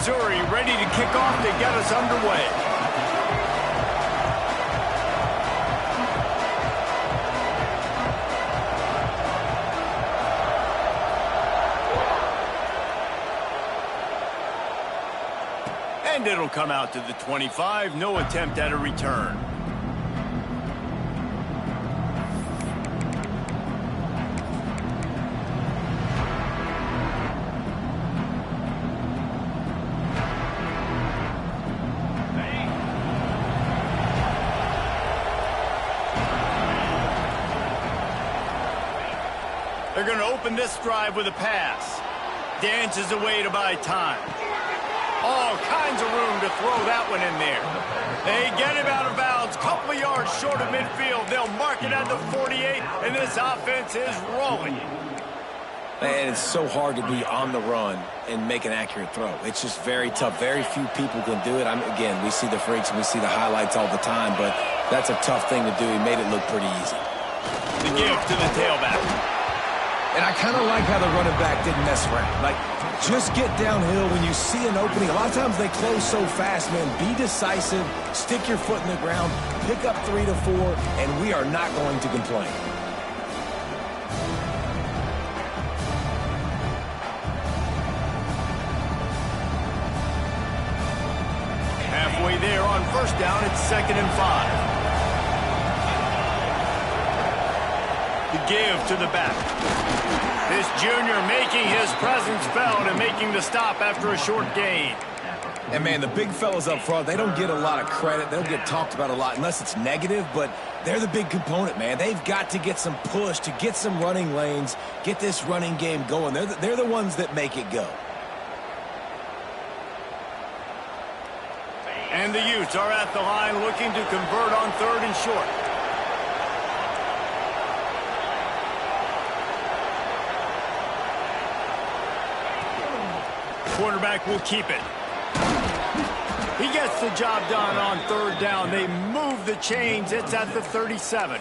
Missouri ready to kick off to get us underway. And it'll come out to the 25. No attempt at a return. They're going to open this drive with a pass. Dances away to buy time. All kinds of room to throw that one in there. They get him out of bounds, couple of yards short of midfield. They'll mark it at the 48, and this offense is rolling. Man, it's so hard to be on the run and make an accurate throw. It's just very tough. Very few people can do it. Again, we see the freaks and we see the highlights all the time, but that's a tough thing to do. He made it look pretty easy. The give to the tailback. And I kind of like how the running back didn't mess around. Like, just get downhill when you see an opening. A lot of times they close so fast, man. Be decisive, stick your foot in the ground, pick up 3 to 4, and we are not going to complain. Halfway there on first down, it's 2nd and 5. The give to the back. This junior making his presence felt and making the stop after a short gain. And, man, the big fellas up front, they don't get a lot of credit. They don't get talked about a lot unless it's negative, but they're the big component, man. They've got to get some push, to get some running lanes, get this running game going. They're the ones that make it go. And the Utes are at the line looking to convert on 3rd and short. Quarterback will keep it. He gets the job done on 3rd down. They move the chains. It's at the 37.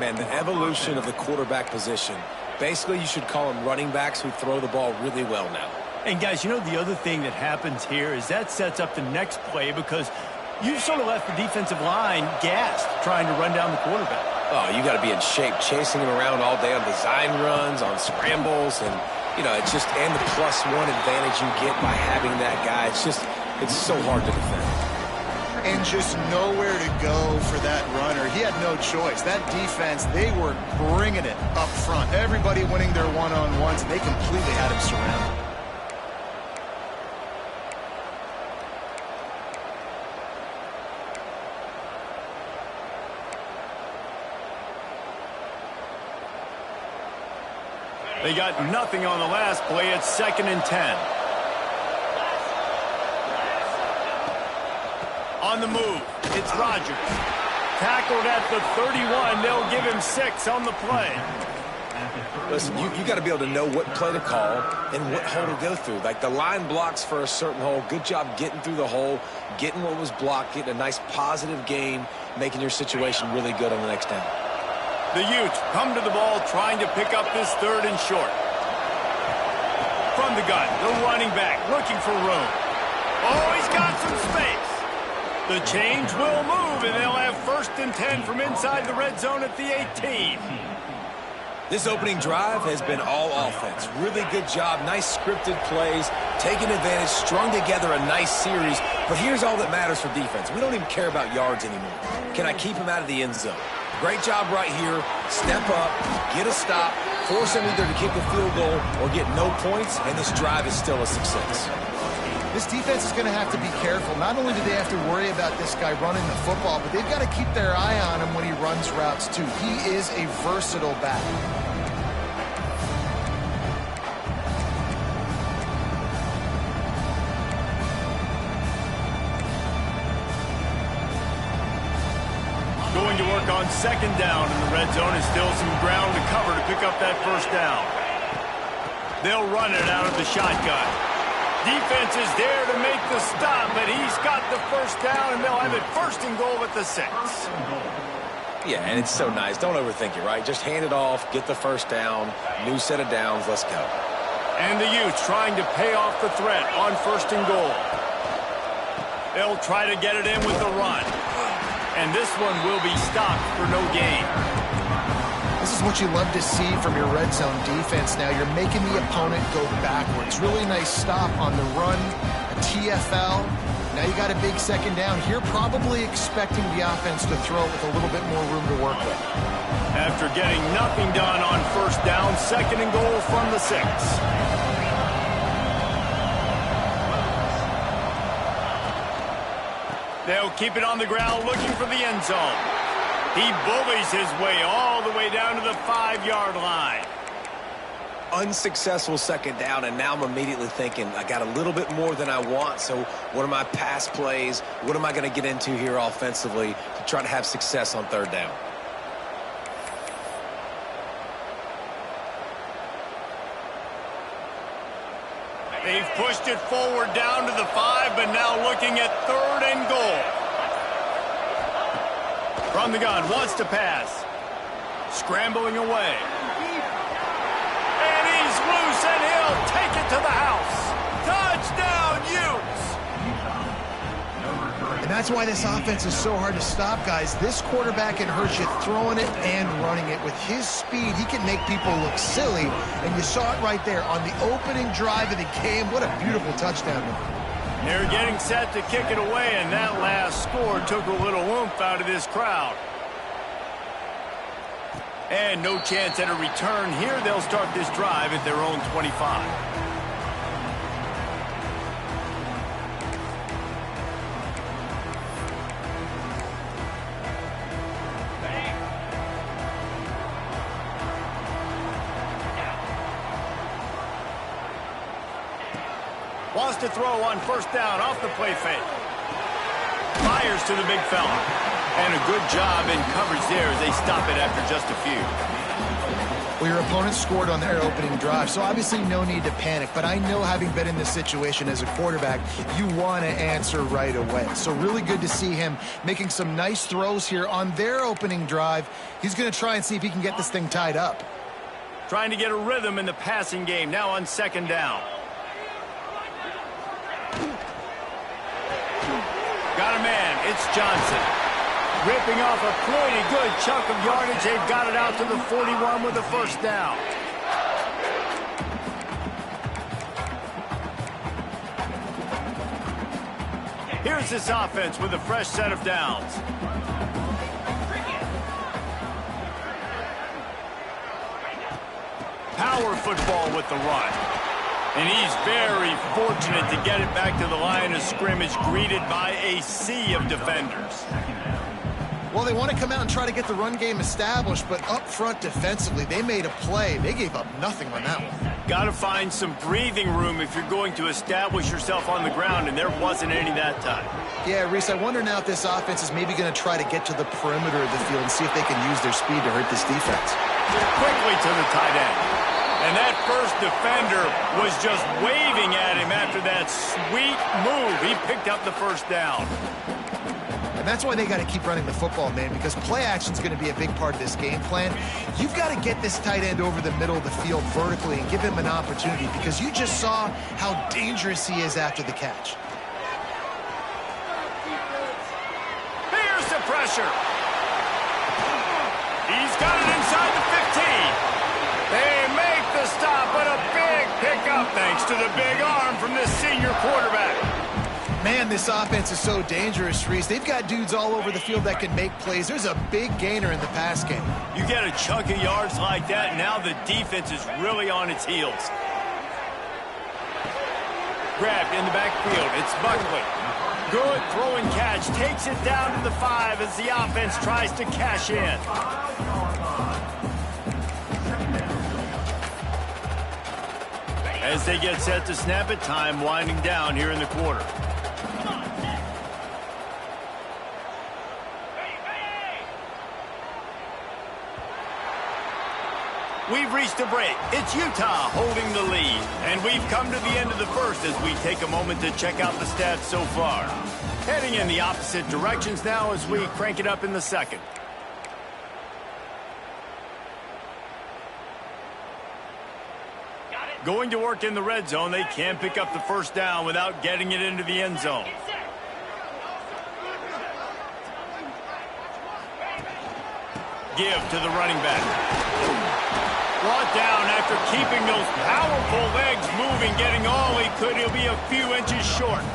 Man, the evolution of the quarterback position. Basically, you should call them running backs who throw the ball really well now. And, guys, you know the other thing that happens here is that sets up the next play because you've sort of left the defensive line gassed trying to run down the quarterback. Oh, you got to be in shape, chasing him around all day on design runs, on scrambles, and you know, it's just, and the +1 advantage you get by having that guy. It's so hard to defend. And just nowhere to go for that runner. He had no choice. That defense, they were bringing it up front. Everybody winning their one-on-ones, and they completely had him surrounded. They got nothing on the last play. It's 2nd and 10. On the move, it's Rodgers. Tackled at the 31. They'll give him 6 on the play. Listen, you got to be able to know what play to call and what hole to go through. Like, the line blocks for a certain hole. Good job getting through the hole, getting what was blocked, getting a nice positive gain, making your situation really good on the next down. The Utes come to the ball trying to pick up this 3rd and short. From the gun, the running back looking for room. Oh, he's got some space. The change will move, and they'll have 1st and 10 from inside the red zone at the 18. This opening drive has been all offense. Really good job, nice scripted plays, taking advantage, strung together a nice series. But here's all that matters for defense. We don't even care about yards anymore. Can I keep him out of the end zone? Great job right here. Step up, get a stop, force him either to kick a field goal or get no points, and this drive is still a success. This defense is going to have to be careful. Not only do they have to worry about this guy running the football, but they've got to keep their eye on him when he runs routes, too. He is a versatile back. Going to work on 2nd down in the red zone, and still some ground to cover to pick up that 1st down. They'll run it out of the shotgun. Defense is there to make the stop, but he's got the 1st down, and they'll have it 1st and goal at the 6. Yeah, and it's so nice. Don't overthink it, right? Just hand it off, get the 1st down, new set of downs, let's go. And the Utes trying to pay off the threat on 1st and goal. They'll try to get it in with the run. And this one will be stopped for no gain. This is what you love to see from your red zone defense now. You're making the opponent go backwards. Really nice stop on the run, a TFL. Now you got a big 2nd down here, probably expecting the offense to throw with a little bit more room to work with. After getting nothing done on 1st down, 2nd and goal from the 6. They'll keep it on the ground looking for the end zone. He bullies his way all the way down to the 5-yard line. Unsuccessful 2nd down, and now I'm immediately thinking, I got a little bit more than I want, so what are my pass plays? What am I going to get into here offensively to try to have success on 3rd down? They've pushed it forward down to the 5, but now looking at 3rd and goal. From the gun, wants to pass. Scrambling away. And he's loose, and he'll take it to the house. Touchdown, Utes! And that's why this offense is so hard to stop, guys. This quarterback can hurt you throwing it and running it. With his speed, he can make people look silly. And you saw it right there on the opening drive of the game. What a beautiful touchdown. They're getting set to kick it away, and that last score took a little oomph out of this crowd. And no chance at a return here. They'll start this drive at their own 25. Wants to throw on 1st down off the play fake. Fires to the big fella. And a good job in coverage there as they stop it after just a few. Well, your opponent scored on their opening drive, so obviously no need to panic. But I know, having been in this situation as a quarterback, you want to answer right away. So really good to see him making some nice throws here on their opening drive. He's going to try and see if he can get this thing tied up. Trying to get a rhythm in the passing game now on 2nd down. Got a man. It's Johnson. Ripping off a pretty good chunk of yardage. They've got it out to the 41 with the 1st down. Here's this offense with a fresh set of downs. Power football with the run. And he's very fortunate to get it back to the line of scrimmage, greeted by a sea of defenders. Well, they want to come out and try to get the run game established, but up front defensively, they made a play. They gave up nothing on that one. Got to find some breathing room if you're going to establish yourself on the ground, and there wasn't any that time. Yeah, Reese, I wonder now if this offense is maybe going to try to get to the perimeter of the field and see if they can use their speed to hurt this defense. Quickly to the tight end. And that first defender was just waving at him after that sweet move. He picked up the 1st down. And that's why they got to keep running the football, man, because play action is going to be a big part of this game plan. You've got to get this tight end over the middle of the field vertically and give him an opportunity, because you just saw how dangerous he is after the catch. Here's the pressure. He's got it inside the 15. They make the stop, but a big pickup thanks to the big arm from this senior quarterback. Man, this offense is so dangerous, Reese. They've got dudes all over the field that can make plays. There's a big gainer in the pass game. You get a chunk of yards like that, now the defense is really on its heels. Grabbed in the backfield, it's Buckley. Good throw and catch, takes it down to the 5 as the offense tries to cash in. As they get set to snap it, time winding down here in the quarter. We've reached a break. It's Utah holding the lead. And we've come to the end of the first as we take a moment to check out the stats so far. Heading in the opposite directions now as we crank it up in the second. Going to work in the red zone, they can't pick up the first down without getting it into the end zone. Give to the running back. Brought down after keeping those powerful legs moving, getting all he could. He'll be a few inches short.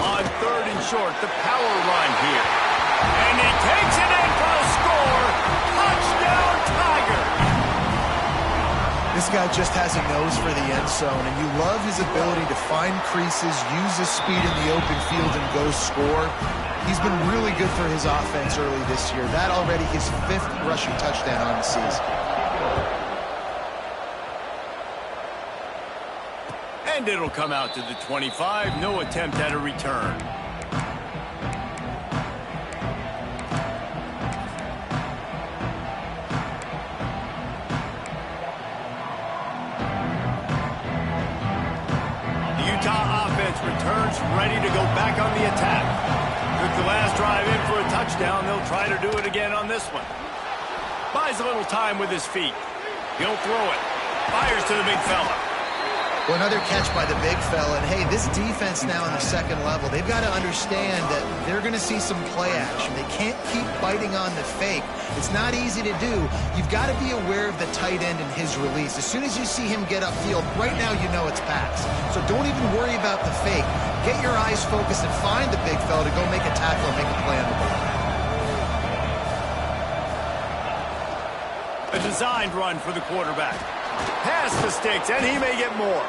On 3rd and short, the power run here. And he takes it in for the score. Touchdown, Tiger. This guy just has a nose for the end zone, and you love his ability to find creases, use his speed in the open field, and go score. He's been really good for his offense early this year. That already his 5th rushing touchdown on the season. And it'll come out to the 25. No attempt at a return. Returns ready to go back on the attack. Took the last drive in for a touchdown. They'll try to do it again on this one. Buys a little time with his feet. He'll throw it. Fires to the big fella. Well, another catch by the big fella. And, hey, this defense now in the 2nd level, they've got to understand that they're going to see some play action. They can't keep biting on the fake. It's not easy to do. You've got to be aware of the tight end and his release. As soon as you see him get upfield, right now you know it's pass. So don't even worry about the fake. Get your eyes focused and find the big fella to go make a tackle and make a play on the ball. A designed run for the quarterback. Pass the sticks, and he may get more.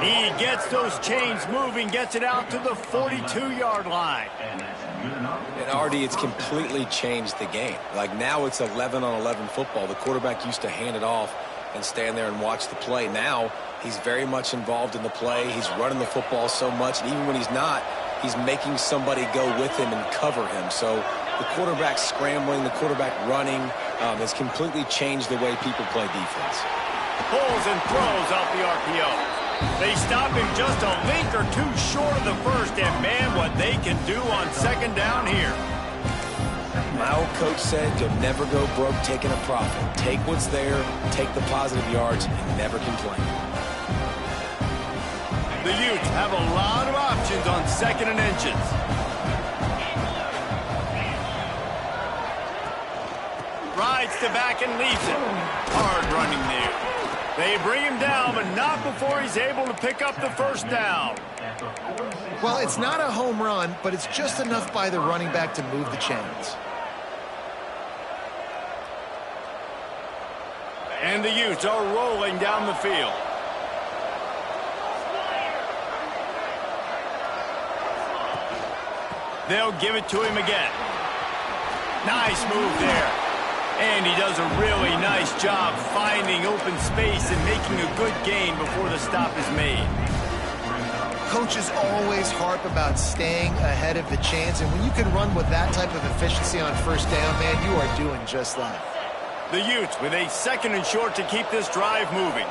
He gets those chains moving, gets it out to the 42-yard line. And Artie, it's completely changed the game. Like now it's 11-on-11 football. The quarterback used to hand it off and stand there and watch the play. Now he's very much involved in the play. He's running the football so much, and even when he's not, he's making somebody go with him and cover him. So the quarterback scrambling, the quarterback running has completely changed the way people play defense. Pulls and throws off the RPO. They stop him just a link or two short of the first, and man, what they can do on 2nd down here. My old coach said you'll never go broke taking a profit. Take what's there, take the positive yards, and never complain. The Utes have a lot of options on 2nd and inches. Rides to back and leaves it. Hard running there. They bring him down, but not before he's able to pick up the first down. Well, it's not a home run, but it's just enough by the running back to move the chains. And the Utes are rolling down the field. They'll give it to him again. Nice move there. And he does a really nice job finding open space and making a good gain before the stop is made. Coaches always harp about staying ahead of the chains, and when you can run with that type of efficiency on 1st down, man, you are doing just that. The Utes with a 2nd and short to keep this drive moving.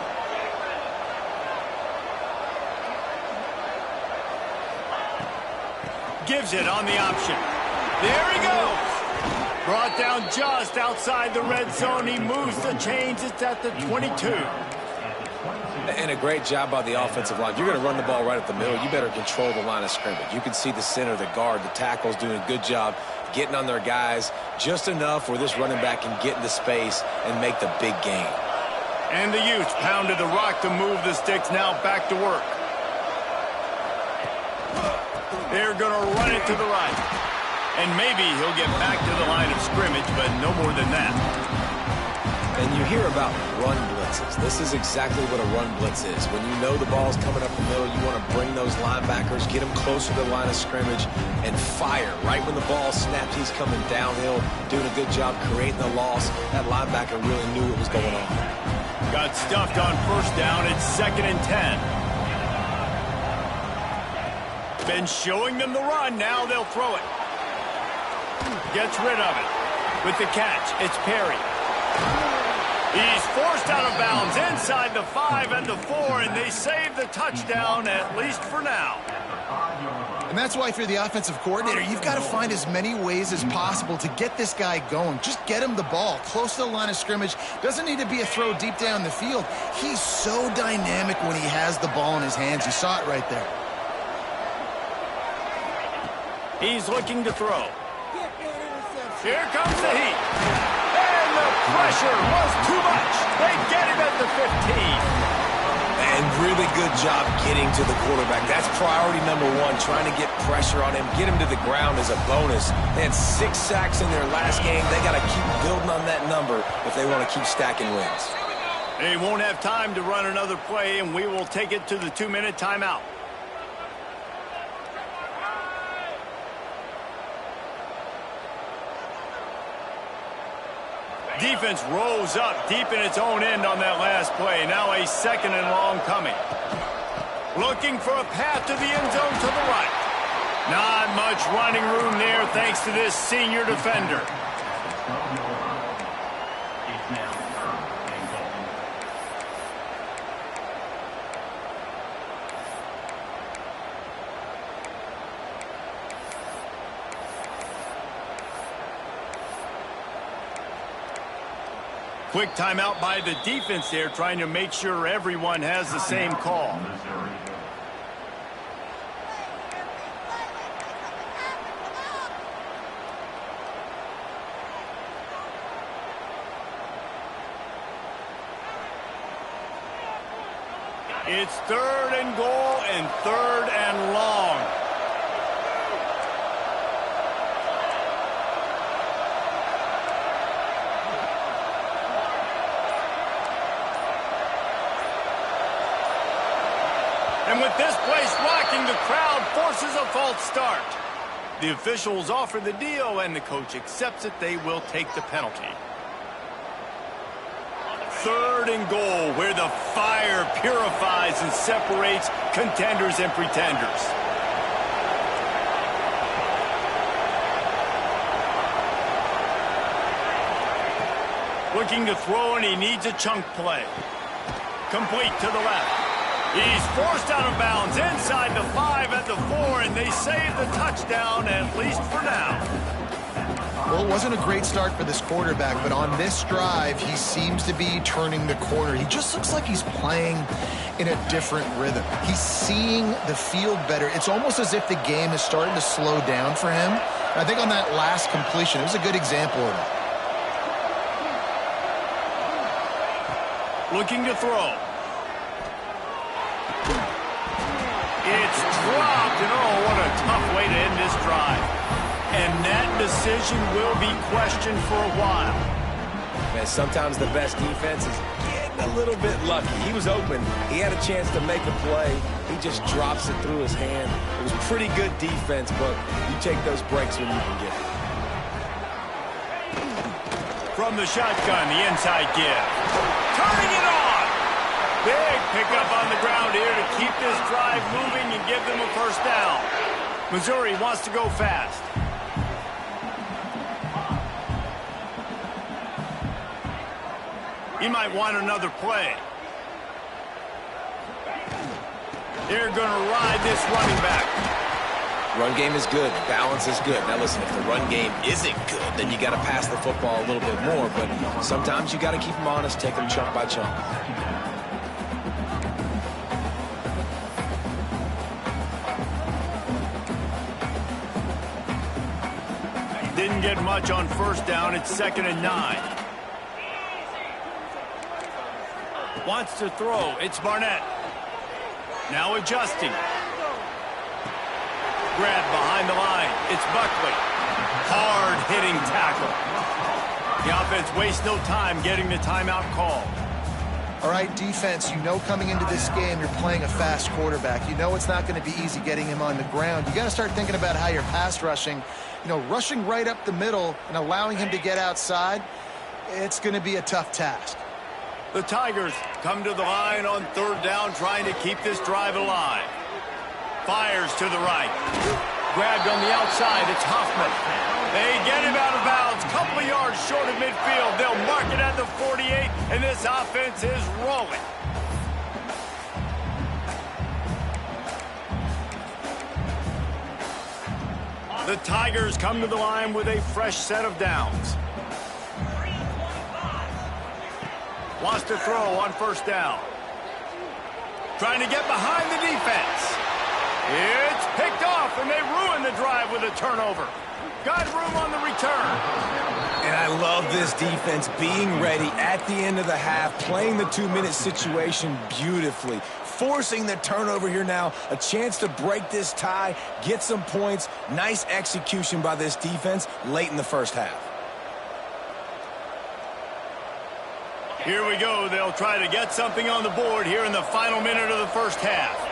Gives it on the option. There he goes. Brought down just outside the red zone. He moves the chains. It's at the 22. And a great job by the offensive line. You're going to run the ball right up the middle. You better control the line of scrimmage. You can see the center, the guard, the tackles doing a good job getting on their guys just enough where this running back can get into space and make the big gain. And the Utes pounded the rock to move the sticks. Now back to work. They're going to run it to the right. And maybe he'll get back to the line of scrimmage, but no more than that. And you hear about run blitzes. This is exactly what a run blitz is. When you know the ball's coming up the middle, you want to bring those linebackers, get them closer to the line of scrimmage, and fire. Right when the ball snaps, he's coming downhill, doing a good job creating the loss. That linebacker really knew what was going on. Got stuffed on 1st down. It's 2nd and 10. Been showing them the run. Now they'll throw it. Gets rid of it. With the catch, it's Perry. He's forced out of bounds inside the 5 and the 4, and they save the touchdown, at least for now. And And that's why if you're the offensive coordinator, you've got to find as many ways as possible to get this guy going. Just get him the ball close to the line of scrimmage. Doesn't need to be a throw deep down the field. He's so dynamic when he has the ball in his hands. You saw it right there. He's looking to throw. Here comes the heat. And the pressure was too much. They get him at the 15. And really good job getting to the quarterback. That's priority number one, trying to get pressure on him, get him to the ground as a bonus. They had 6 sacks in their last game. They got to keep building on that number if they want to keep stacking wins. They won't have time to run another play, and we will take it to the 2-minute timeout. Defense rose up deep in its own end on that last play. Now a 2nd and long coming. Looking for a path to the end zone to the right. Not much running room there thanks to this senior defender. Quick timeout by the defense there, trying to make sure everyone has the same call. It's 3rd and goal and 3rd and long. And with this place rocking, the crowd forces a false start. The officials offer the deal, and the coach accepts it. They will take the penalty. 3rd and goal, where the fire purifies and separates contenders and pretenders. Looking to throw, and he needs a chunk play. Complete to the left. He's forced out of bounds inside the 5 at the 4, and they save the touchdown, at least for now. Well, it wasn't a great start for this quarterback, but on this drive, he seems to be turning the corner. He just looks like he's playing in a different rhythm. He's seeing the field better. It's almost as if the game is starting to slow down for him. I think on that last completion, it was a good example of it. Looking to throw. It's dropped, and oh, what a tough way to end this drive. And that decision will be questioned for a while. Man, sometimes the best defense is getting a little bit lucky. He was open. He had a chance to make a play. He just drops it through his hand. It was pretty good defense, but you take those breaks when you can get it. From the shotgun, the inside give. Turning it on! Big pickup on the ground here to keep this drive moving and give them a 1st down. Missouri wants to go fast. He might want another play. They're going to ride this running back. Run game is good. Balance is good. Now listen, if the run game isn't good, then you got to pass the football a little bit more. But sometimes you got to keep them honest, take them chunk by chunk. Didn't get much on 1st down. It's 2nd and 9. Wants to throw. It's Barnett. Now adjusting. Grab behind the line. It's Buckley. Hard-hitting tackle. The offense wastes no time getting the timeout call. All right, defense, you know coming into this game you're playing a fast quarterback. You know it's not going to be easy getting him on the ground. You got to start thinking about how you're pass rushing. You know, rushing right up the middle and allowing him to get outside, it's going to be a tough task. The Tigers come to the line on 3rd down, trying to keep this drive alive. Fires to the right. Grabbed on the outside. It's Hoffman. They get him out of bounds. Couple of yards short of midfield. They'll mark it at the 48, and this offense is rolling. The Tigers come to the line with a fresh set of downs. Wants to throw on first down. Trying to get behind the defense. It's picked off, and they ruin the drive with a turnover. Got room on the return. And I love this defense being ready at the end of the half, playing the 2-minute situation beautifully, forcing the turnover here now, a chance to break this tie, get some points. Nice execution by this defense late in the first half. Here we go. They'll try to get something on the board here in the final minute of the first half.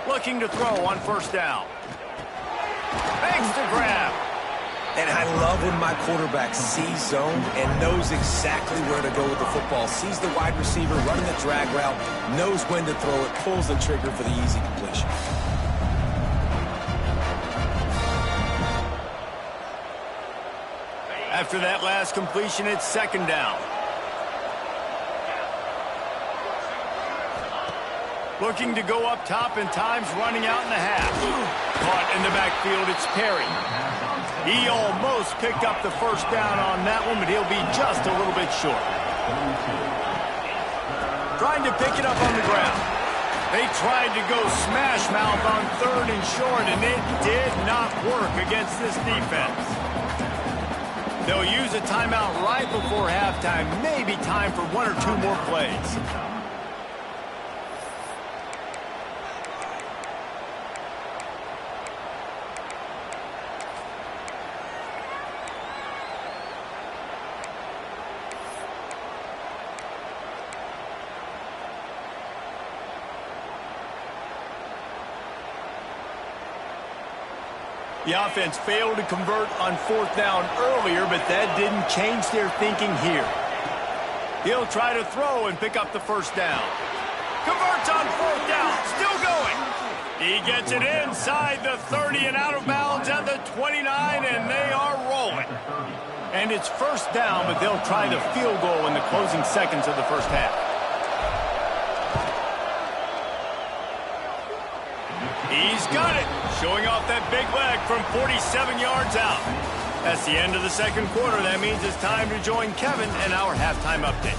Looking to throw on first down. Thanks to grab. And I love when my quarterback sees zone and knows exactly where to go with the football. Sees the wide receiver running the drag route, knows when to throw it, pulls the trigger for the easy completion. After that last completion, it's second down. Looking to go up top, and time's running out in the half. Caught in the backfield, it's Perry. He almost picked up the first down on that one, but he'll be just a little bit short. Trying to pick it up on the ground. They tried to go smash mouth on third and short, and it did not work against this defense. They'll use a timeout right before halftime. Maybe time for one or two more plays. The offense failed to convert on fourth down earlier, but that didn't change their thinking here. He'll try to throw and pick up the first down. Converts on fourth down, still going. He gets it inside the 30 and out of bounds at the 29, and they are rolling. And it's first down, but they'll try the field goal in the closing seconds of the first half. He's got it, showing off that big leg from 47 yards out. That's the end of the second quarter. That means it's time to join Kevin and our halftime update.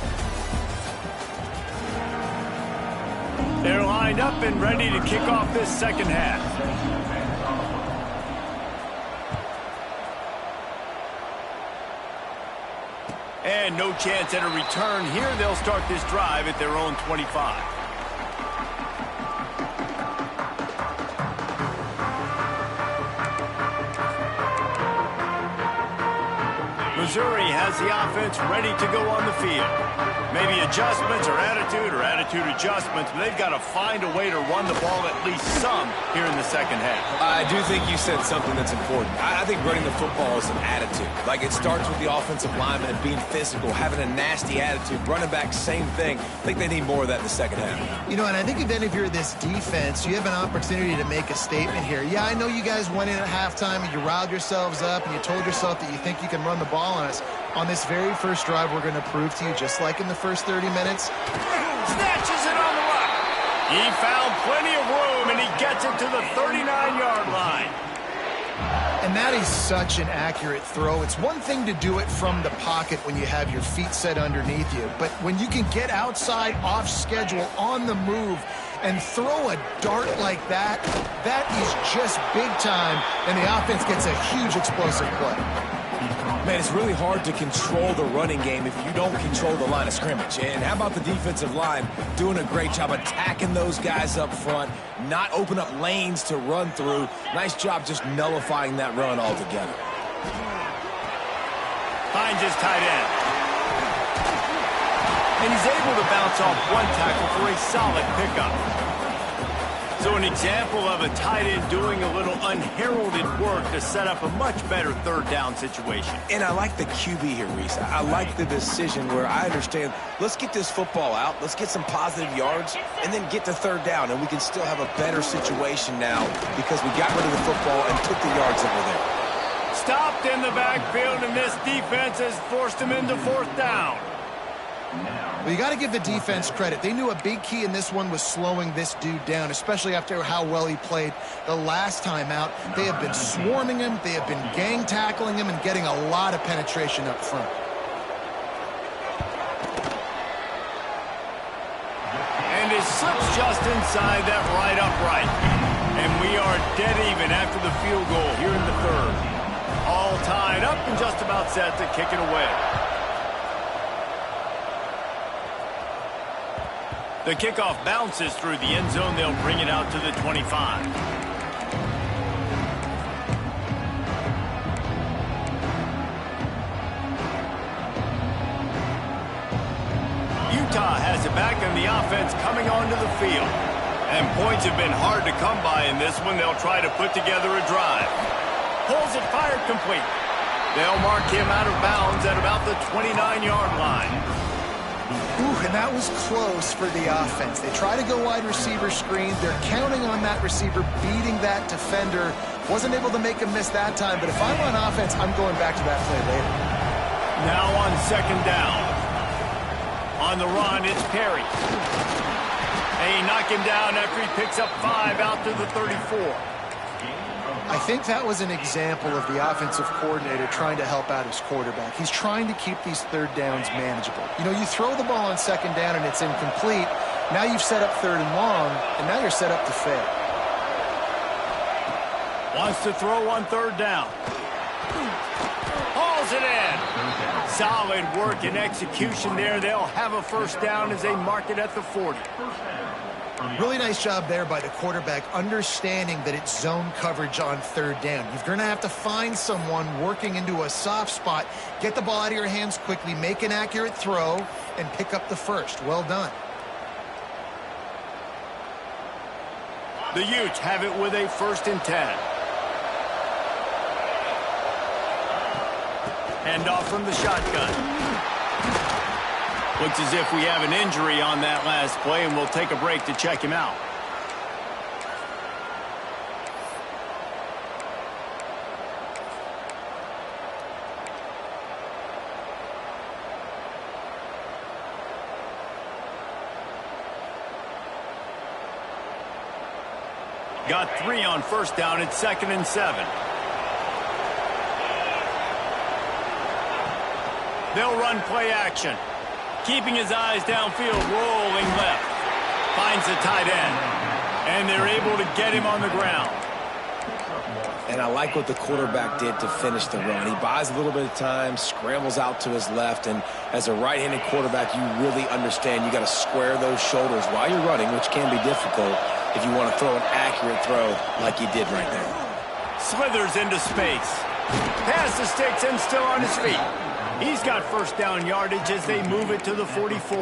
They're lined up and ready to kick off this second half. And no chance at a return here. They'll start this drive at their own 25. Missouri has the offense ready to go on the field. Maybe adjustments or attitude adjustments, but they've got to find a way to run the ball at least some here in the second half. I do think you said something that's important. I think running the football is an attitude. Like, it starts with the offensive lineman and being physical, having a nasty attitude. Running back, same thing. I think they need more of that in the second half. You know, and I think then if you're this defense, you have an opportunity to make a statement here. Yeah, I know you guys went in at halftime and you riled yourselves up and you told yourself that you think you can run the ball on us. On this very first drive, we're going to prove to you, just like in the first 30 minutes. Snatches it on the run. He found plenty of room, and he gets it to the 39-yard line. And that is such an accurate throw. It's one thing to do it from the pocket when you have your feet set underneath you, but when you can get outside, off schedule, on the move, and throw a dart like that, that is just big time, and the offense gets a huge explosive play. Man, it's really hard to control the running game if you don't control the line of scrimmage. And how about the defensive line doing a great job attacking those guys up front, not open up lanes to run through. Nice job just nullifying that run altogether. Finds his tight end. And he's able to bounce off one tackle for a solid pickup. So an example of a tight end doing a little unheralded work to set up a much better third down situation. And I like the QB here, Reese. I like the decision where I understand, let's get this football out, let's get some positive yards, and then get to third down, and we can still have a better situation now because we got rid of the football and took the yards that were there. Stopped in the backfield, and this defense has forced him into fourth down. Well, you got to give the defense credit. They knew a big key in this one was slowing this dude down, especially after how well he played the last time out. They have been swarming him. They have been gang tackling him and getting a lot of penetration up front. And it slips just inside that right upright. And we are dead even after the field goal here in the third. All tied up and just about set to kick it away. The kickoff bounces through the end zone. They'll bring it out to the 25. Utah has it back and the offense coming onto the field. And points have been hard to come by in this one. They'll try to put together a drive. Pulls it, fired complete. They'll mark him out of bounds at about the 29-yard line. Ooh, and that was close for the offense. They try to go wide receiver screen. They're counting on that receiver beating that defender. Wasn't able to make him miss that time, but if I'm on offense, I'm going back to that play later. Now on second down. On the run, it's Perry. They knock him down after he picks up 5 out to the 34. I think that was an example of the offensive coordinator trying to help out his quarterback. He's trying to keep these third downs manageable. You know, you throw the ball on second down and it's incomplete. Now you've set up third and long, and now you're set up to fail. Wants to throw on third down. Hauls it in. Solid work and execution there. They'll have a first down as they mark it at the 40. Really nice job there by the quarterback, understanding that it's zone coverage on third down. You're going to have to find someone working into a soft spot, get the ball out of your hands quickly, make an accurate throw, and pick up the first. Well done. The Utes have it with a 1st and 10. Handoff from the shotgun. Looks as if we have an injury on that last play, and we'll take a break to check him out. Got 3 on first down. It's 2nd and 7. They'll run play action. Keeping his eyes downfield, rolling left. Finds the tight end. And they're able to get him on the ground. And I like what the quarterback did to finish the run. He buys a little bit of time, scrambles out to his left, and as a right-handed quarterback, you really understand you got to square those shoulders while you're running, which can be difficult if you want to throw an accurate throw like he did right there. Slithers into space. Pass the sticks and still on his feet. He's got first down yardage as they move it to the 44.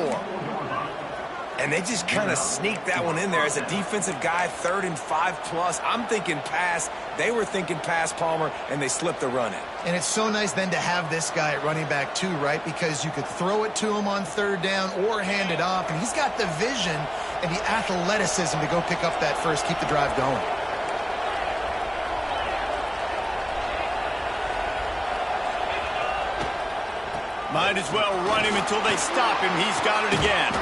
And they just kind of sneaked that one in there as a defensive guy, 3rd and 5+. I'm thinking pass. They were thinking pass, Palmer, and they slipped the run in. And it's so nice then to have this guy at running back too, right? Because you could throw it to him on third down or hand it off. And he's got the vision and the athleticism to go pick up that first, keep the drive going. Might as well run him until they stop him. He's got it again.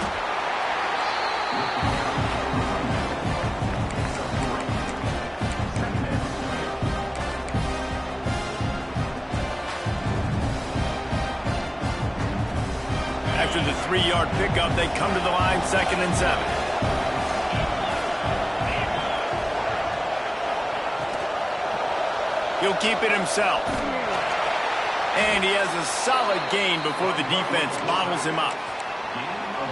After the 3-yard pickup, they come to the line, 2nd and 7. He'll keep it himself. And he has a solid gain before the defense bottles him up.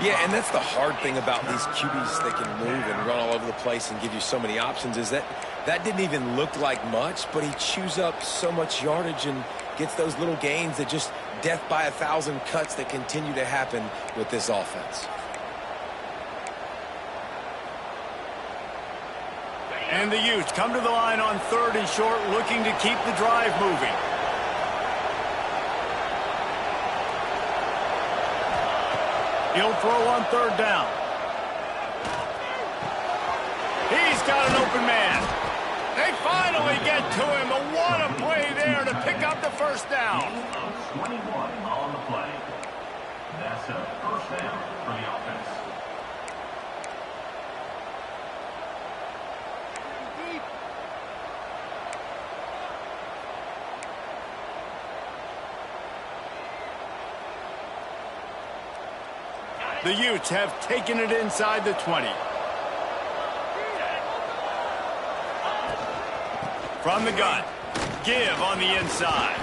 Yeah, and that's the hard thing about these QBs that can move and run all over the place and give you so many options is that didn't even look like much, but he chews up so much yardage and gets those little gains that just death by 1,000 cuts that continue to happen with this offense. And the Utes come to the line on 3rd and short, looking to keep the drive moving. He'll throw on 3rd down. He's got an open man. They finally get to him. But what a play there to pick up the first down. That's a first down for the offense. The Utes have taken it inside the 20. From the gun, give on the inside.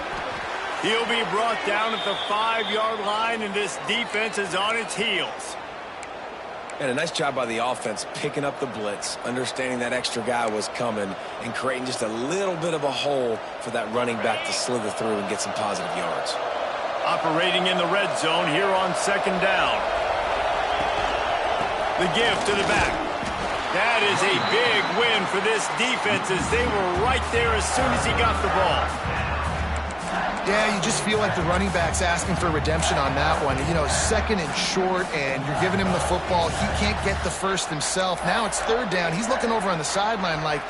He'll be brought down at the 5-yard line, and this defense is on its heels. And a nice job by the offense picking up the blitz, understanding that extra guy was coming, and creating just a little bit of a hole for that running back to slither through and get some positive yards. Operating in the red zone here on second down. The give to the back. That is a big win for this defense as they were right there as soon as he got the ball. Yeah, you just feel like the running back's asking for redemption on that one. You know, second and short, and you're giving him the football. He can't get the first himself. Now it's third down. He's looking over on the sideline like,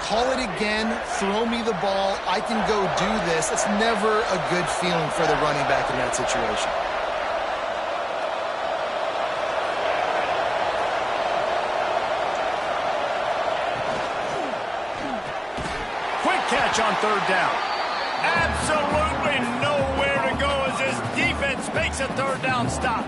call it again, throw me the ball, I can go do this. It's never a good feeling for the running back in that situation. Catch on third down. Absolutely nowhere to go as this defense makes a third down stop.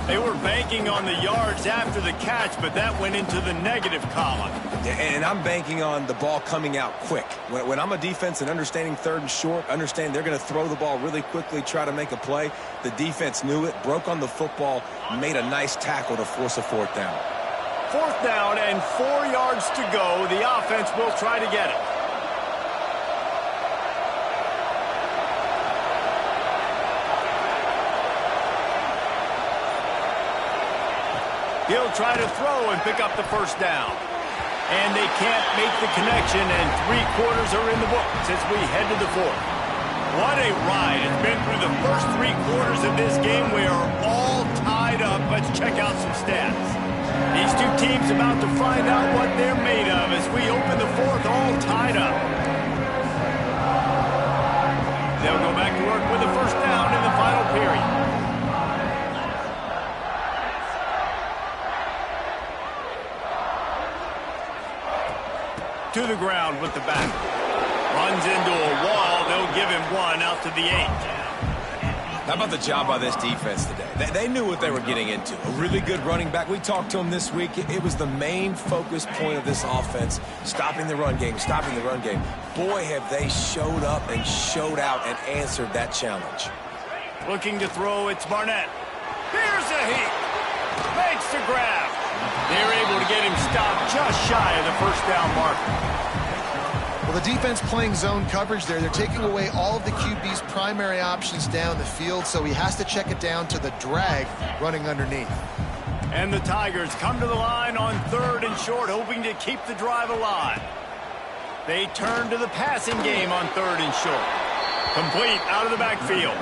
They were banking on the yards after the catch, but that went into the negative column. And I'm banking on the ball coming out quick. When I'm a defense and understanding third and short, understand they're going to throw the ball really quickly, try to make a play. The defense knew it, broke on the football, made a nice tackle to force a fourth down. Fourth down and 4 yards to go. The offense will try to get it. He'll try to throw and pick up the first down. And they can't make the connection, and 3 quarters are in the books as we head to the fourth. What a ride. It's been through the first 3 quarters of this game. We are all tied up. Let's check out some stats. These two teams about to find out what they're made of as we open the fourth all tied up. They'll go back to work with the first down in the final period. To the ground with the back. Runs into a wall. They'll give him 1 out to the 8. How about the job by this defense today? They knew what they were getting into. A really good running back. We talked to him this week. It was the main focus point of this offense, stopping the run game, stopping the run game. Boy, have they showed up and showed out and answered that challenge. Looking to throw, it's Barnett. Here's a heat. Makes the grab. They're able to get him stopped just shy of the first down marker. Well, the defense playing zone coverage there. They're taking away all of the QB's primary options down the field, so he has to check it down to the drag running underneath. And the Tigers come to the line on third and short, hoping to keep the drive alive. They turn to the passing game on third and short. Complete out of the backfield.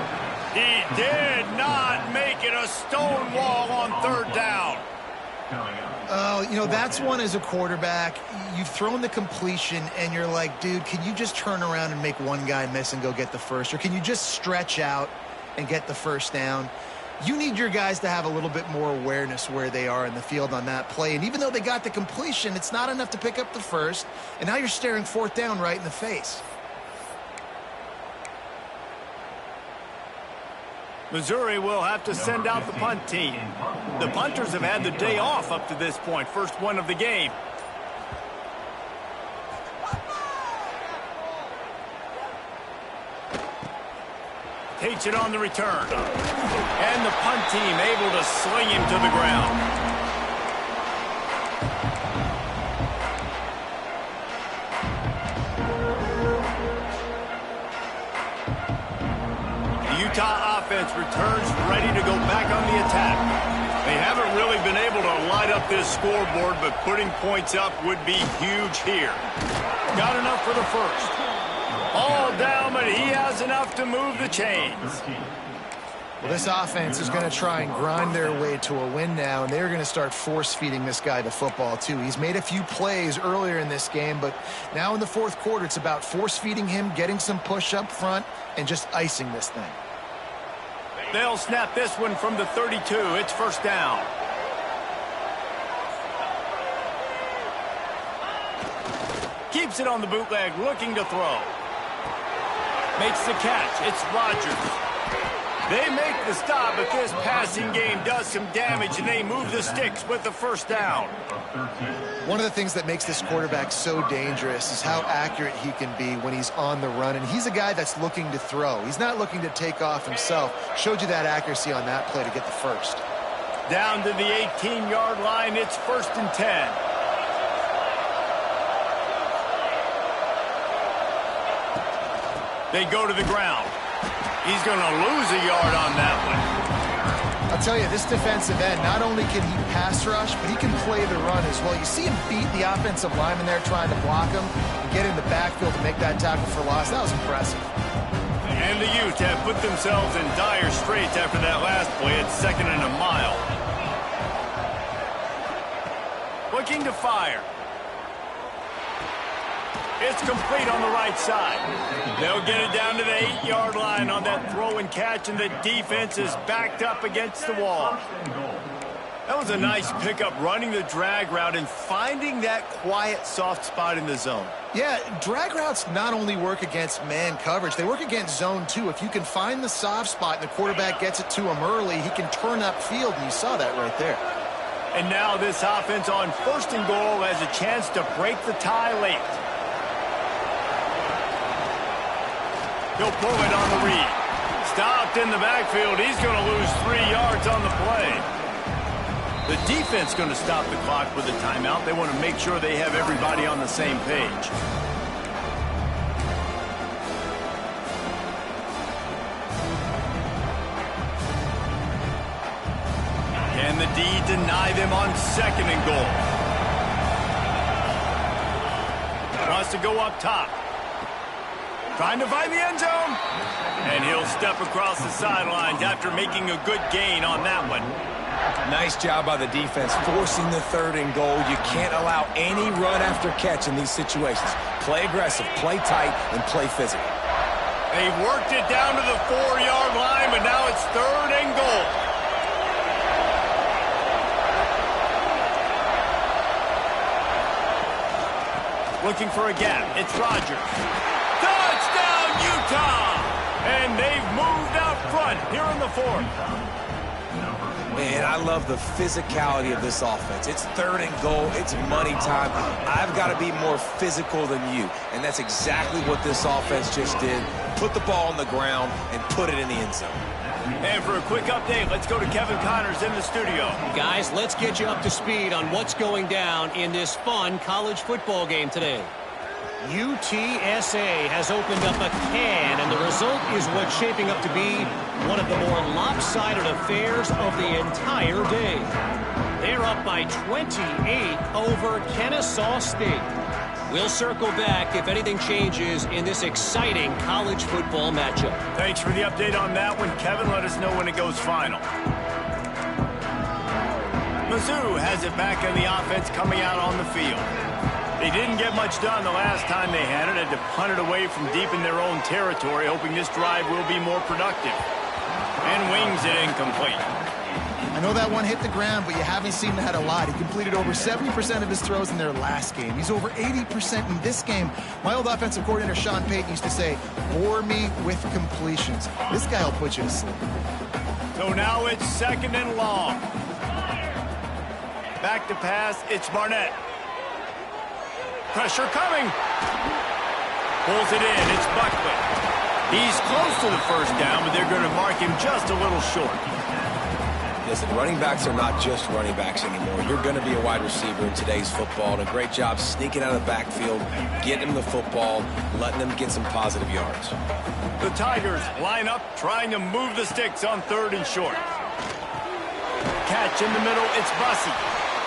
He did not make it a stone wall on third down. Oh, you know, that's one as a quarterback. You've thrown the completion, and you're like, dude, can you just turn around and make one guy miss and go get the first? Or can you just stretch out and get the first down? You need your guys to have a little bit more awareness where they are in the field on that play. And even though they got the completion, it's not enough to pick up the first. And now you're staring fourth down right in the face. Missouri will have to send out the punt team. The punters have had the day off up to this point. First one of the game. Takes it on the return. And the punt team able to sling him to the ground. Utah offense returns ready to go back on the attack. They haven't really been able to light up this scoreboard, but putting points up would be huge here. Got enough for the first. All down, but he has enough to move the chains. Well, this offense is going to try and grind their way to a win now, and they're going to start force-feeding this guy the football, too. He's made a few plays earlier in this game, but now in the fourth quarter, it's about force-feeding him, getting some push up front, and just icing this thing. They'll snap this one from the 32. It's first down. Keeps it on the bootleg, looking to throw. Makes the catch. It's Rodgers. They make the stop, but this passing game does some damage, and they move the sticks with the first down. One of the things that makes this quarterback so dangerous is how accurate he can be when he's on the run, and he's a guy that's looking to throw. He's not looking to take off himself. Showed you that accuracy on that play to get the first. Down to the 18-yard line, it's first and 10. They go to the ground. He's going to lose a yard on that one. I'll tell you, this defensive end, not only can he pass rush, but he can play the run as well. You see him beat the offensive lineman there trying to block him and get in the backfield to make that tackle for loss. That was impressive. And the Utes have put themselves in dire straits after that last play. It's second and a mile. Looking to fire. It's complete on the right side. They'll get it down to the 8-yard line on that throw and catch, and the defense is backed up against the wall. That was a nice pickup, running the drag route and finding that quiet, soft spot in the zone. Yeah, drag routes not only work against man coverage, they work against zone too. If you can find the soft spot and the quarterback gets it to him early, he can turn upfield, and you saw that right there. And now this offense on first and goal has a chance to break the tie late. He'll pull it on the read. Stopped in the backfield. He's going to lose 3 yards on the play. The defense going to stop the clock with a timeout. They want to make sure they have everybody on the same page. Can the D deny them on second and goal? Wants to go up top. Trying to find the end zone. And he'll step across the sidelines after making a good gain on that one. Nice job by the defense forcing the third and goal. You can't allow any run after catch in these situations. Play aggressive, play tight, and play physical. They've worked it down to the 4-yard line, but now it's third and goal. Looking for a gap. It's Rodgers. Touchdown, Utah! And they've moved out front here in the fourth. Man, I love the physicality of this offense. It's third and goal. It's money time. I've got to be more physical than you. And that's exactly what this offense just did. Put the ball on the ground and put it in the end zone. And for a quick update, let's go to Kevin Connors in the studio. Guys, let's get you up to speed on what's going down in this fun college football game today. UTSA has opened up a can, and the result is what's shaping up to be one of the more lopsided affairs of the entire day. They're up by 28 over Kennesaw State. We'll circle back if anything changes in this exciting college football matchup. Thanks for the update on that one, Kevin. Let us know when it goes final. Mizzou has it back in the offense coming out on the field. They didn't get much done the last time they had it. Had to punt it away from deep in their own territory, hoping this drive will be more productive. And wings it incomplete. I know that one hit the ground, but you haven't seen that a lot. He completed over 70% of his throws in their last game. He's over 80% in this game. My old offensive coordinator, Sean Payton, used to say, bore me with completions. This guy will put you to sleep. So now it's second and long. Back to pass, it's Barnett. Pressure coming. Pulls it in, it's Buckley. He's close to the first down, but they're going to mark him just a little short. Listen, running backs are not just running backs anymore. You're going to be a wide receiver in today's football, and a great job sneaking out of the backfield, getting him the football, letting them get some positive yards. The Tigers line up, trying to move the sticks on third and short. Catch in the middle, it's Bussey.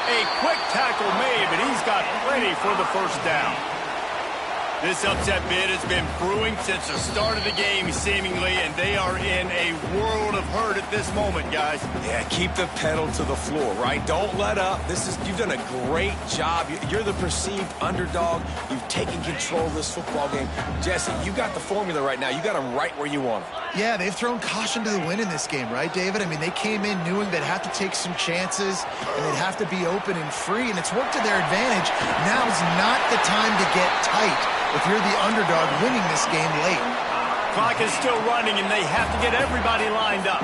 A quick tackle made, but he's got plenty for the first down. This upset bid has been brewing since the start of the game, seemingly, and they are in a world of hurt at this moment, guys. Yeah, keep the pedal to the floor, right? Don't let up. You've done a great job. You're the perceived underdog. You've taken control of this football game. Jesse, you got the formula right now. You got them right where you want them. Yeah, they've thrown caution to the wind in this game, right, David? I mean, they came in knowing they'd have to take some chances, and they'd have to be open and free, and it's worked to their advantage. Now's not the time to get tight if you're the underdog winning this game late. Clock is still running, and they have to get everybody lined up.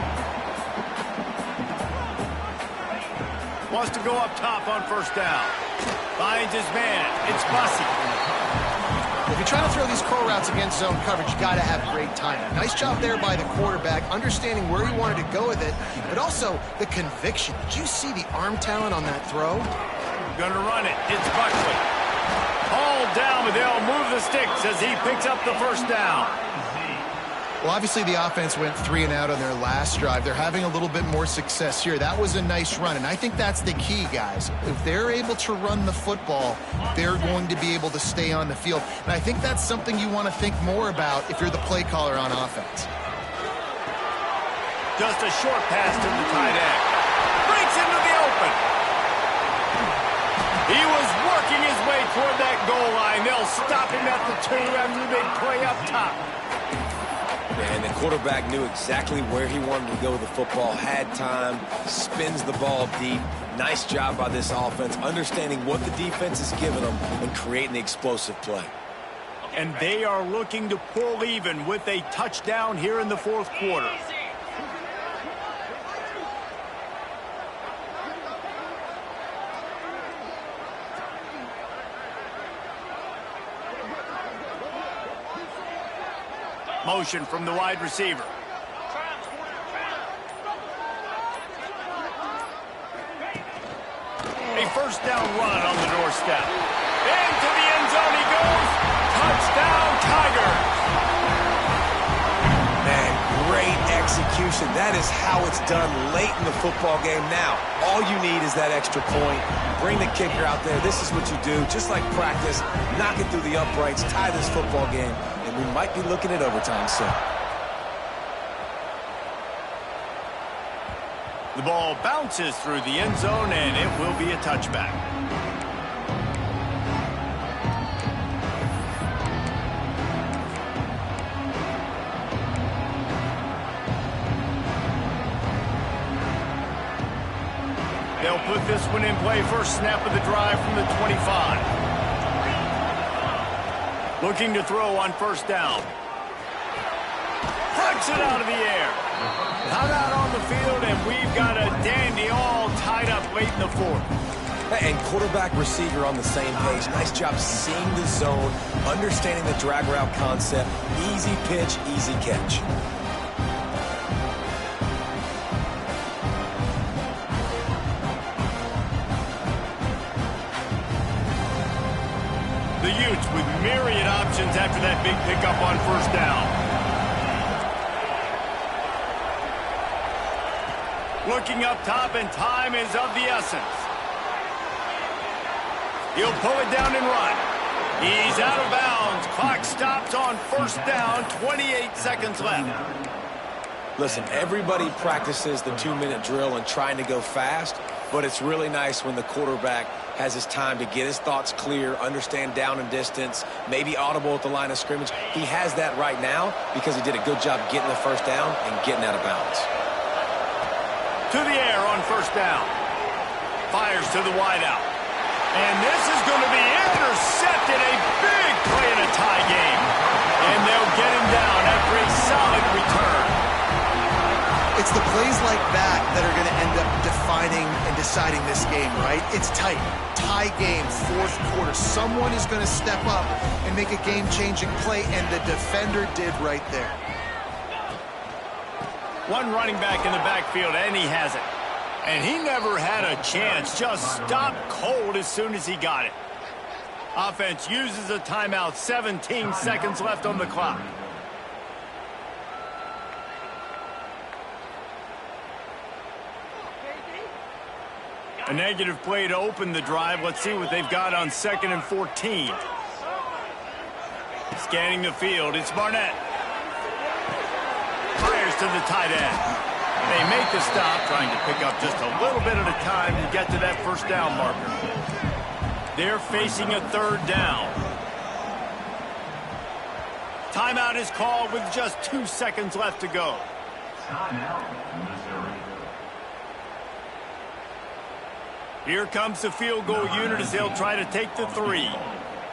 Wants to go up top on first down. Finds his man. It's Bussy. If you're trying to throw these curl routes against zone coverage, you got to have great timing. Nice job there by the quarterback, understanding where he wanted to go with it, but also the conviction. Did you see the arm talent on that throw? Gonna run it. It's Buckley. Hauled down, but they'll move the sticks as he picks up the first down. Well, obviously the offense went 3 and out on their last drive. They're having a little bit more success here. That was a nice run, and I think that's the key, guys. If they're able to run the football, they're going to be able to stay on the field. And I think that's something you want to think more about if you're the play caller on offense. Just a short pass to the tight end. Breaks into the open. He was working his way toward that goal line. They'll stop him at the 2 after the big play up top. And the quarterback knew exactly where he wanted to go with the football, had time, spins the ball deep. Nice job by this offense, understanding what the defense is giving them and creating the explosive play. And they are looking to pull even with a touchdown here in the fourth quarter. Motion from the wide receiver. A first down run on the doorstep. Into the end zone he goes. Touchdown, Tigers. Man, great execution. That is how it's done late in the football game. Now, all you need is that extra point. Bring the kicker out there. This is what you do. Just like practice, knock it through the uprights, tie this football game. We might be looking at overtime soon. The ball bounces through the end zone, and it will be a touchback. They'll put this one in play. First snap of the drive from the 25. Looking to throw on first down. Flicks it out of the air. Not out on the field, and we've got a dandy all tied up late in the fourth. And quarterback receiver on the same page. Nice job seeing the zone, understanding the drag route concept. Easy pitch, easy catch. The Utes with myriad options after that big pickup on first down. Looking up top, and time is of the essence. He'll pull it down and run. He's out of bounds. Clock stops on first down, 28 seconds left. Listen, everybody practices the 2-minute drill and trying to go fast, but it's really nice when the quarterback has his time to get his thoughts clear, understand down and distance, maybe audible at the line of scrimmage. He has that right now because he did a good job getting the first down and getting out of bounds. To the air on first down. Fires to the wideout. And this is going to be intercepted. A big play in a tie game. And they'll get him down after a solid return. It's the plays like that that are going to end up defining and deciding this game, right? It's tight. Tie game, fourth quarter. Someone is going to step up and make a game-changing play, and the defender did right there. One running back in the backfield, and he has it. And he never had a chance. Just stopped cold as soon as he got it. Offense uses a timeout. 17 seconds left on the clock. A negative play to open the drive. Let's see what they've got on 2nd and 14. Scanning the field, it's Barnett. Fires to the tight end. They make the stop, trying to pick up just a little bit at a time to get to that first down marker. They're facing a third down. Timeout is called with just 2 seconds left to go. Timeout, Missouri. Here comes the field goal unit as they'll try to take the 3.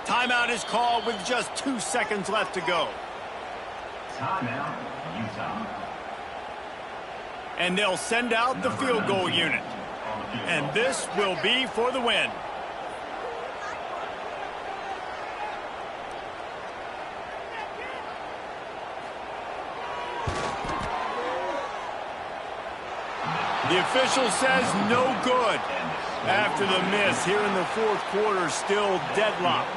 Timeout is called with just 2 seconds left to go. Timeout, Utah. And they'll send out the field goal unit. And this will be for the win. The official says no good. After the miss here in the fourth quarter, still deadlocked.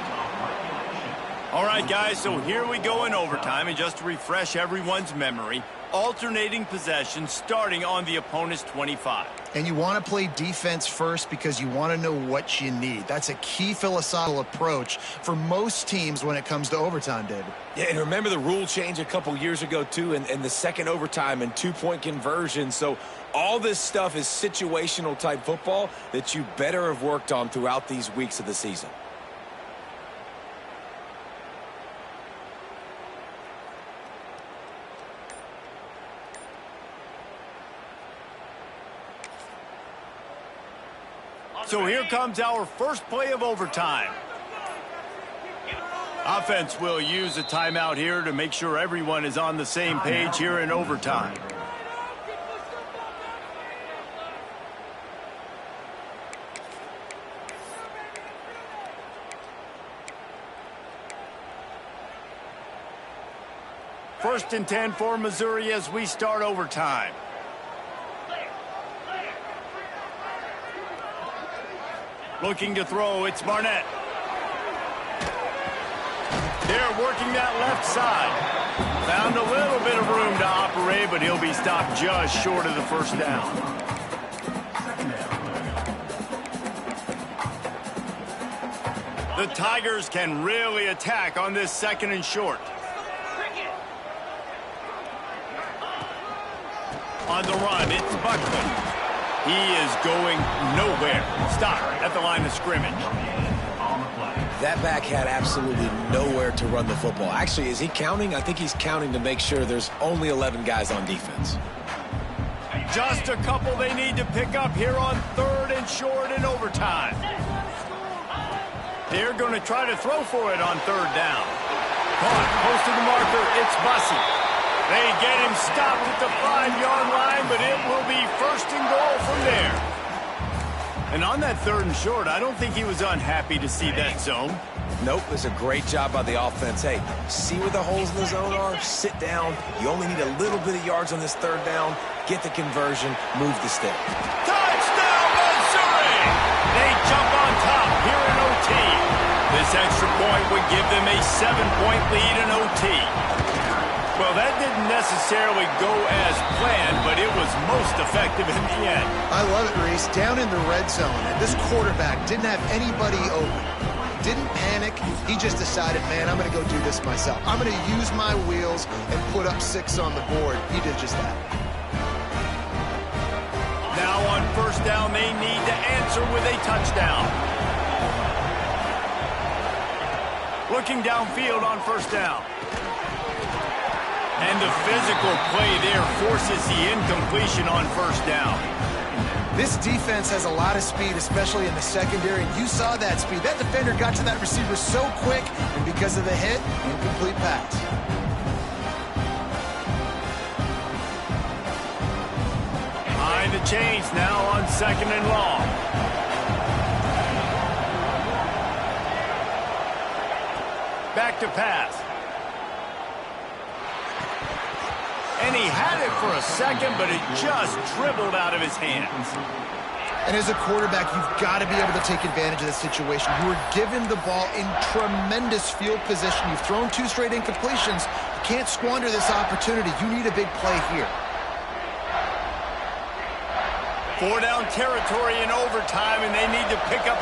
All right, guys, so here we go in overtime. And just to refresh everyone's memory, alternating possession starting on the opponent's 25. And you want to play defense first because you want to know what you need. That's a key philosophical approach for most teams when it comes to overtime, David. Yeah, and remember the rule change a couple years ago, too, and the second overtime and two-point conversion. So all this stuff is situational type football that you better have worked on throughout these weeks of the season. So here comes our first play of overtime. Offense will use a timeout here to make sure everyone is on the same page here in overtime. First and 10 for Missouri as we start overtime. Looking to throw, it's Barnett. They're working that left side. Found a little bit of room to operate, but he'll be stopped just short of the first down. The Tigers can really attack on this second and short. On the run, it's Buckley. He is going nowhere. Stop at the line of scrimmage. That back had absolutely nowhere to run the football. Actually, is he counting? I think he's counting to make sure there's only 11 guys on defense. Just a couple they need to pick up here on third and short in overtime. They're going to try to throw for it on third down. Caught, close to the marker, it's Bussey. They get him stopped at the 5-yard line, but it will be first and goal from there. And on that third and short, I don't think he was unhappy to see that zone. Nope, it's a great job by the offense. Hey, see where the holes in the zone are? Sit down. You only need a little bit of yards on this third down. Get the conversion. Move the stick. Touchdown, Missouri! They jump on top here in OT. This extra point would give them a 7-point lead in OT. Well, that didn't necessarily go as planned, but it was most effective in the end. I love it, Reese. Down in the red zone, and this quarterback didn't have anybody open. Didn't panic. He just decided, man, I'm going to go do this myself. I'm going to use my wheels and put up 6 on the board. He did just that. Now on first down, they need to answer with a touchdown. Looking downfield on first down. And the physical play there forces the incompletion on first down. This defense has a lot of speed, especially in the secondary, and you saw that speed. That defender got to that receiver so quick, and because of the hit, incomplete pass. Behind the chains now on second and long. Back to pass. And he had it for a second, but it just dribbled out of his hands. And as a quarterback, you've got to be able to take advantage of the situation. You were given the ball in tremendous field position. You've thrown 2 straight incompletions. You can't squander this opportunity. You need a big play here. 4 down territory in overtime, and they need to pick up